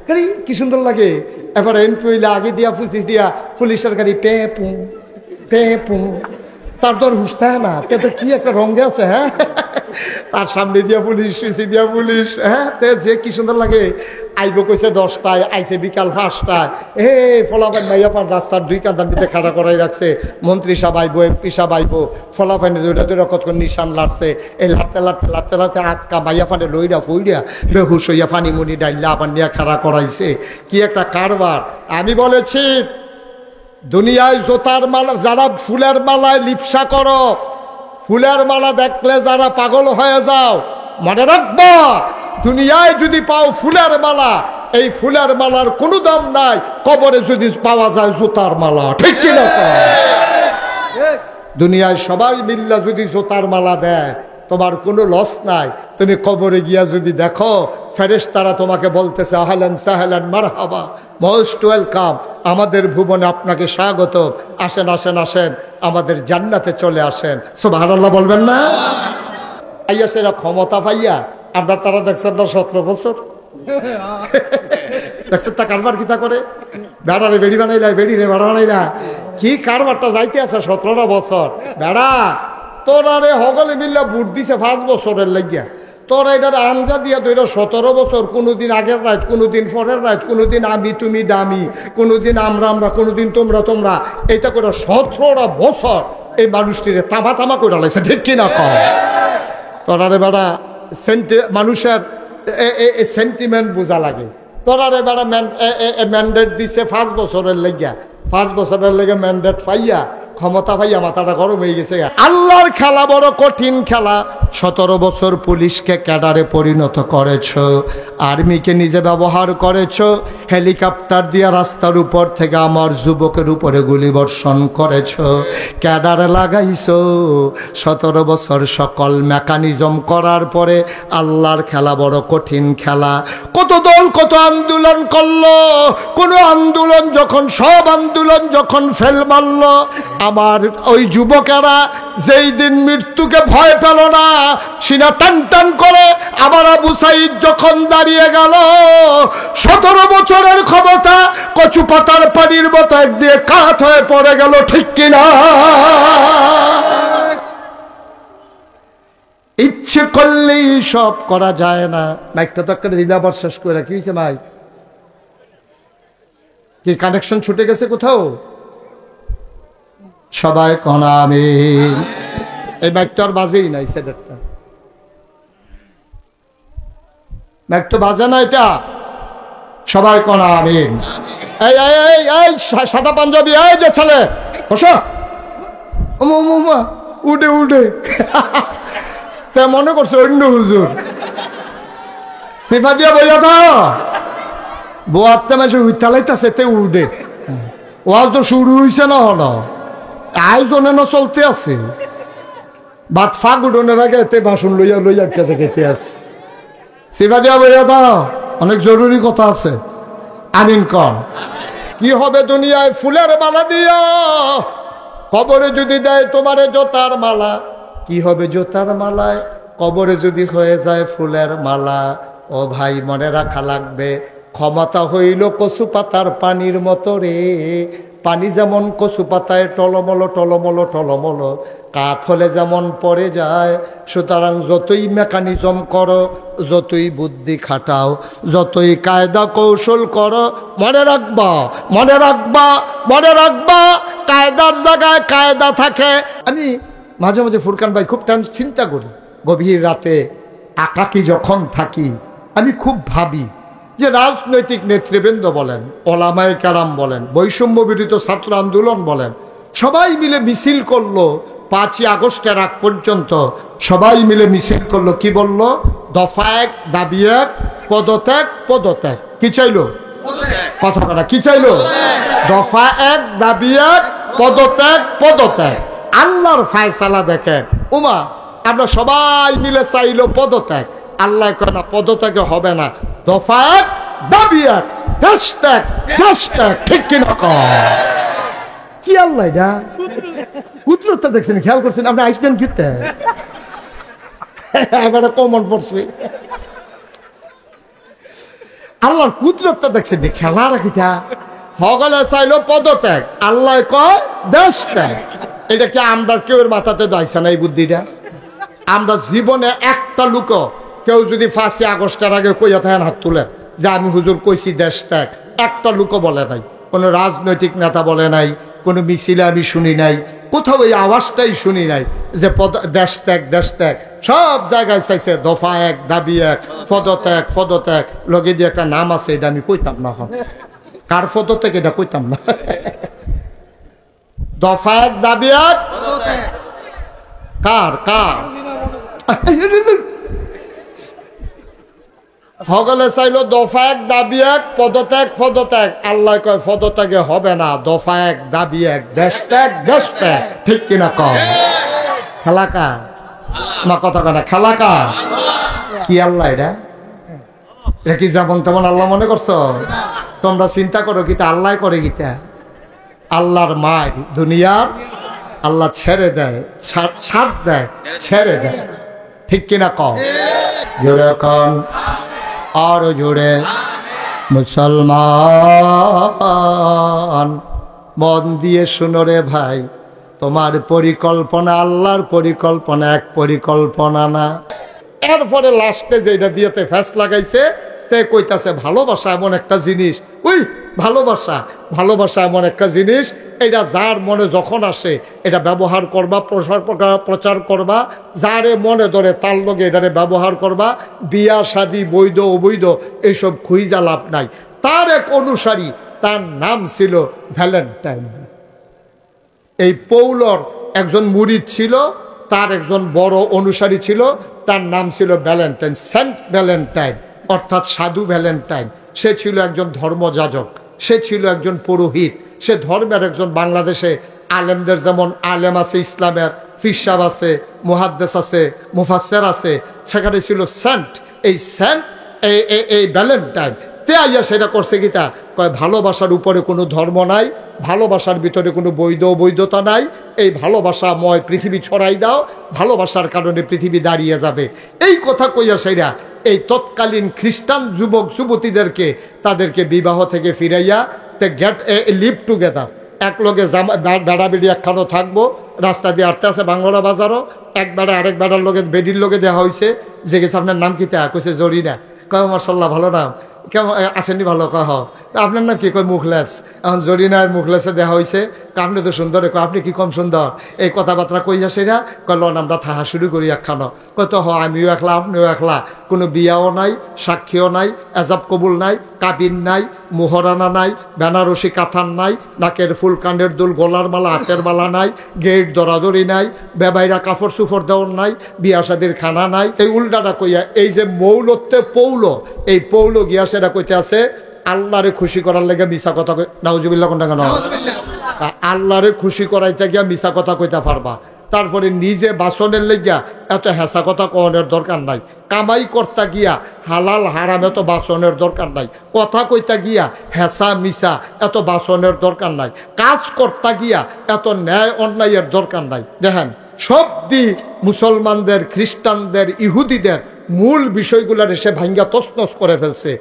গাড়ি কি সুন্দর লাগে। এবার এমপি হইলে আগে দিয়া দিয়া পুলিশের গাড়ি পে পু তার তোর হুশ থাকে না, তো কি একটা রঙে আছে। হ্যাঁ, তার সামনে দিয়া পুলিশ, সিসি দিয়া পুলিশ। হ্যাঁ, যে কি সুন্দর লাগে। আইব কইছে 10টায়, আইছে বিকাল 5টায়। ফলাফান মাইয়াপান রাস্তার 2 কাঁদার মধ্যে খাড়া করাই রাখছে। মন্ত্রী সাহেব আইব, এমপি সাহেব আইব, ফলাফানে দুইটা কতক্ষণ নিশান লাড়ছে। এই লাড়তে আটকা মাইয়াফানে লইরা ফইরা বেহুশ হইয়া ফানি মুনি ডাইল্লা আবার নিয়ে খাড়া করাইছে। কি একটা কারবার। আমি বলেছি দুনিয়ায় জোতার মালা, যারা ফুলের মালায় লিপসা করো, ফুলের মালা দেখলে যারা পাগল হয়ে যাও, মনে রাখবা দুনিয়ায় যদি পাও ফুলের মালা, এই ফুলের মালার কোনো দাম নাই কবরে যদি পাওয়া যায় জুতার মালা। ঠিক কিনা? দুনিয়ায় সবাই মিল্লা যদি জুতার মালা দেয় তোমার কোনো লস নাই। তুমি কবরে গিয়া যদি দেখো ফেরেশতারা তোমাকে বলতেছে আহলান সাহলান মারহাবা, মোস্ট ওয়েলকাম, আমাদের ভুবনে আপনাকে স্বাগত, আসেন আসেন আসেন, আমাদের জান্নাতে চলে আসেন। সুবহানাল্লাহ বলবেন না? আইয়া সেরা ক্ষমতা পাইয়া আমরা তারা দেখছেন না 17 বছর দেখছেন তা কারবার কিতা করে, বেড়ারে বেড়ি বানাইলা, বেড়ি রে বেড়া বানাইলা, কি কারবারটা যাইতে আছে 17টা বছর। বেড়া তোরারে হগলে মিল্লা বুট দিছে 5 বছরের লাগিয়া, তোরা এটার আঞ্জা দিয়া তো এটা 17 বছর, কোনোদিন আগের রাত, কোনোদিন পরের রাত, কোনোদিন আমি তুমি দামি, কোনোদিন আমরা, কোনোদিন তোমরা, এটা করে 17টা বছর এই মানুষটিরে তামা করে লাইছে। ঠিক কিনা কম? তোরারে বেড়া মানুষের সেন্টিমেন্ট বোঝা লাগে। তোরারে বেড়া ম্যান্ডেট দিছে 5 বছরের লেগিয়া, 5 বছরের লেগে ম্যান্ডেট পাইয়া ক্ষমতা পাইয়া মাথাটা গরম হয়ে গেছে। আল্লাহর খেলা বড় কঠিন খেলা। 17 বছর পুলিশকে ক্যাডারে পরিণত করেছ, আর্মিকে নিজে ব্যবহার করেছ, হেলিকপ্টার দিয়ে রাস্তার উপর থেকে আমার যুবকের উপরে গুলিবর্ষণ করেছ, ক্যাডারে লাগাইছ। 17 বছর সকল মেকানিজম করার পরে আল্লাহর খেলা বড় কঠিন খেলা। কত দল কত আন্দোলন করলো, কোন আন্দোলন যখন, সব আন্দোলন যখন ফেল মারল, আমার ওই যুবকেরা যেই দিন মৃত্যুকে ভয় পেল না, সিনা টান টান করে আমার আবু সাইদ যখন দাঁড়িয়ে গেল, 17 বছরের ক্ষমতা কচু পাতার পানির মতো একদিকে কাত হয়ে পড়ে গেল। ঠিক কিনা? ইচ্ছে করলেই সব করা যায় না। মাইকটা তো একটা দিলাবার শেষ করে কি হয়েছে ভাই? কি কানেকশন ছুটে গেছে কোথাও? সবাই কনা আমিন। এই মাইক তো আর বাজেই নাই, সেটারটা মাইক তো বাজে না, এটা সবাই কনা আমিন। এই সাদা পাঞ্জাবি, এই যে ছেলে বসো, উঠে তা মনে করছে অন্য হুজুর সিফা দিয়া বইয়া তো বোয়াতে মাসে উইতালাইতেছে তে উঠে। ওয়াজ তো শুরু হয়েছে না, হলো আয়োজনে না চলতে আছে। ভাত ফাঁক উঠোনের আগে এতে বাসন লইয়া খেতে আছে। সিফা দিয়া বইয়া দাও, অনেক জরুরি কথা আছে। আমিন কর। কি হবে দুনিয়ায় ফুলের মালা দিয়া, কবরে যদি দেয় তোমারে জোতার মালা, কি হবে জোতার মালায় কবরে যদি হয়ে যায় ফুলের মালা। ও ভাই মনে রাখা লাগবে, ক্ষমতা হইল কচু পাতার পানির মতো রে। পানি যেমন কচু পাতায় টলমলো টলমলো টলমলো, কাত হলে যেমন পড়ে যায়। সুতরাং যতই মেকানিজম করো, যতই বুদ্ধি খাটাও, যতই কায়দা কৌশল করো, মনে রাখবা মনে রাখবা মনে রাখবা কায়দার জায়গায় কায়দা থাকে। আমি মাঝে মাঝে ফুরকান ভাই খুব চিন্তা করি, গভীর রাতে একাকী যখন থাকি আমি খুব ভাবি যে রাজনৈতিক নেতৃবৃন্দ বলেন, ওলামায়ে কেরাম বলেন, বৈষম্য বিরোধী ছাত্র আন্দোলন বলেন, সবাই মিলে মিছিল করলো 5ই আগস্টের আগ পর্যন্ত। সবাই মিলে মিছিল করলো, কি বলল? দফা 1, দাবি 1, পদত্যাগ পদত্যাগ। কি চাইলো? কথা বলা কি চাইলো? দফা 1, দাবি 1, পদত্যাগ পদত্যাগ। আল্লাহর ফায়সালা দেখেন, উমা আমরা সবাই মিলে চাইলো পদত্যাগ, আল্লাহ কয় না পদত্যাগে হবে না, দফা 1, দাবি 1, দেশত্যাগ দেশত্যাগ। ঠিক কিনা কয়? কি আল্লাহ এটা কুদরতটা দেখছেন, খেয়াল করছেন? আপনি আইসলেন কিতে এবারে কমন পড়ছে। আল্লাহর কুদরতটা দেখছে নি, খেলা রাখিতা হগলে চাইলো পদত্যাগ, আল্লাহ কয় দেশ ত্যাগ। এটা কি আমরা কেউ মাথাতে দাইছে না এই বুদ্ধিটা? আমরা জীবনে একটা লোক কেউ যদি 5 আগস্টের আগে কইয়া থাকেন হাত তুলে যে আমি হুজুর কইছি দেশ ত্যাগ, একটা লোক বলে নাই, কোনো রাজনৈতিক নেতা বলে নাই, কোনো মিছিলে আমি শুনি নাই, কোথাও এই আওয়াজটাই শুনি নাই যে দেশ ত্যাগ দেশ ত্যাগ। সব জায়গায় চাইছে দফা 1 দাবি 1, পদত্যাগ পদত্যাগ, লগে দিয়ে একটা নাম আছে, এটা আমি কইতাম না। কার পদত্যাগ এটা কইতাম না। দফা 1 দাবি 1 কার কার সকলে চাইলো দফা 1 দাবি 1 পদত্যাগ পদত্যাগ। আল্লাহ কয় পদত্যাগে হবে না, দফা 1 দাবি 1 দেশ ত্যাগ দেশ ত্যাগ। ঠিক কিনা কম? খেলাকা না কথা কয় না, খেলাকা কি আল্লাহ? এটা এটা কি যেমন তেমন আল্লাহ মনে করছো? তোমরা চিন্তা করো গীতা আল্লাহ করে গীতা। আল্লাহর মায় দুনিয়ার আল্লাহ ছেড়ে দেয়, ছাড় দেয়, ছেড়ে দেয়। ঠিক কিনা কম? জোরে কন আরো জোরে। মুসলমান মন দিয়ে শুনো রে ভাই, তোমার পরিকল্পনা আল্লাহর পরিকল্পনা এক পরিকল্পনা না। এরপরে লাস্টে যেটা দিয়েতে ফ্যাস লাগাইছে তে কইতাছে ভালোবাসা এমন একটা জিনিস, ওই ভালোবাসা ভালোবাসা এমন একটা জিনিস, এটা যার মনে যখন আসে এটা ব্যবহার করবা, প্রচার করবা, যারে মনে ধরে তার লগে এটারে ব্যবহার করবা। বিয়া শাদী বৈধ অবৈধ এইসব খুঁজা লাভ নাই। তার এক অনুসারী, তার নাম ছিল ভ্যালেন্টাইন। এই পৌলর একজন মুরিদ ছিল, তার একজন বড় অনুসারী ছিল, তার নাম ছিল ভ্যালেন্টাইন, সেন্ট ভ্যালেন্টাইন, অর্থাৎ সাধু ভ্যালেন্টাইন। সে ছিল একজন ধর্মযাজক, সে ছিল একজন পুরোহিত, সে ধর্মের একজন। বাংলাদেশে আলেমদের যেমন আলেম আছে, ইসলামের পীর সাহেব আছে, মুহাদ্দিস আছে, মুফাসসির আছে, সেখানে ছিল সেন্ট। এই সেন্ট এই ভ্যালেন্টাইন তে আইয়া সেটা করছে গীতা কয় ভালোবাসার উপরে কোনো ধর্ম নাই, ভালোবাসার ভিতরে কোনো বৈধ বৈধতা নাই। এই ভালোবাসাময় পৃথিবী ছড়াই দাও, ভালোবাসার কারণে পৃথিবী দাঁড়িয়ে যাবে। এই কথা কইয়া সেরা এই তৎকালীন খ্রিস্টান যুবক যুবতীদেরকে তাদেরকে বিবাহ থেকে ফিরাইয়া তে গেট লিভ টুগেদার, এক লগে বেড়া বেড়ি একখানো থাকবো, রাস্তা দিয়ে আটতে আছে বাংলা বাজারও, এক বেড়া আরেক বেড়ার লগে বেডির লগে দেওয়া হয়েছে। যে গেছে আপনার নাম কি? তা কইছে জরিনা। কয় মাশাআল্লাহ ভালো নাম, কেমন আসেননি? ভালো। কহ আপনার নাম কি? কয় মুখলেস। এখন জরিনার মুখলেসে দেখা হয়েছে, আপনি তো সুন্দর। কয় আপনি কি কম সুন্দর? এই কথাবার্তা কইয়া সেরা কয় লন আমরা থাহা শুরু করি একখানো। কয় তো আমিও একলা আপনিও একলা, কোনো বিয়াও নাই, সাক্ষীও নাই, এজাব কবুল নাই, কাবিন নাই, মোহরানা নাই, বেনারসি কাথান নাই, নাকের ফুল, কানের দুল, গলার মালা, হাতের মালা নাই, গেট দরাদরি নাই, বেবাইরা কাপড় সুফর দেওয়ার নাই, বিয়া শাদির খানা নাই। এই উল্টাটা কইয়া এই যে মৌলত্বে পৌল, এই পৌল গিয়া সেটা কইতে আছে আল্লাহরে খুশি করার লেগে মিছা কথা। নাউজুবিল্লাহ কোনটা কেন? আল্লাহরে খুশি করাইতে গিয়া মিছা কথা কইতে পারবা। তারপরে নিজে বাসনের লেগিয়া এত হেসা কথা কনের দরকার নাই। কামাই করতে গিয়া হালাল হারাম এত বাসনের দরকার নাই। কথা কইতে গিয়া হেসা মিছা এত বাসনের দরকার নাই। কাজ করতে গিয়া এত ন্যায় অন্যায়ের দরকার নাই। দেখেন সব দিক মুসলমানদের, খ্রিস্টানদের, ইহুদিদের মূল বিষয়গুলোর এসে ভাঙ্গা তছনছ করে ফেলছে।